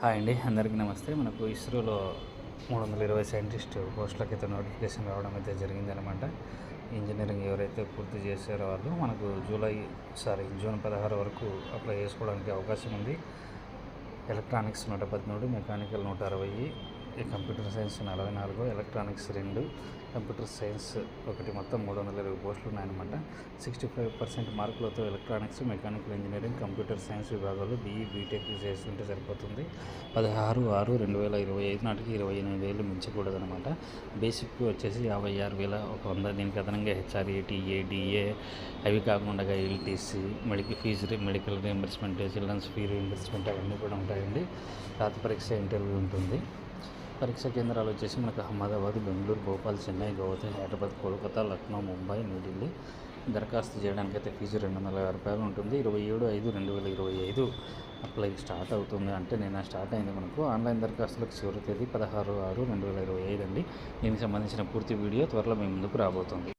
Hi అండి, అందరికీ నమస్తే. మనకు ఇస్రోలో 320 సైంటిస్ట్ పోస్టులకైతే నోటిఫికేషన్ రావడం అయితే జరిగిందనమాట. ఇంజనీరింగ్ ఎవరైతే పూర్తి చేశారో వాళ్ళు మనకు జూన్ 16 వరకు అప్లై చేసుకోవడానికి అవకాశం ఉంది. Electronics 113, mechanical 160, computer science 44, electronics 2, computer science 1, మొత్తం 320 పోస్టులు ఉన్నాయన్నమాట. 65% మార్కులతో electronics, mechanical engineering, computer science విభాగాలు బీఈ బీటెక్ చేస్తుంటే సరిపోతుంది. 16/6/2025 నాటికి 28,000 మించకూడదనమాట. బేసిక్ వచ్చేసి 56,100. దీనికి అదనంగా హెచ్ఆర్ఏ, టీఏ, డిఏ, అవి కాకుండా LTC, medical reimbursement, children's fee reimbursement అవన్నీ కూడా ఉంటాయండి. రాత పరీక్ష ఇంటర్వ్యూ ఉంటుంది. పరీక్ష కేంద్రాలు వచ్చేసి మనకు అహ్మదాబాద్, బెంగళూరు, భోపాల్, చెన్నై, గౌహతి, హైదరాబాద్, కోల్కతా, లక్నో, ముంబై, న్యూఢిల్లీ. దరఖాస్తు చేయడానికి అయితే ఫీజు ₹250 ఉంటుంది. 27/5/2025 అప్లై స్టార్ట్ అవుతుంది. అంటే నిన్న స్టార్ట్ అయింది. మనకు ఆన్లైన్ దరఖాస్తులకు చివరి తేదీ 16/6/2025 అండి. దీనికి సంబంధించిన పూర్తి వీడియో త్వరలో మీ ముందుకు రాబోతుంది.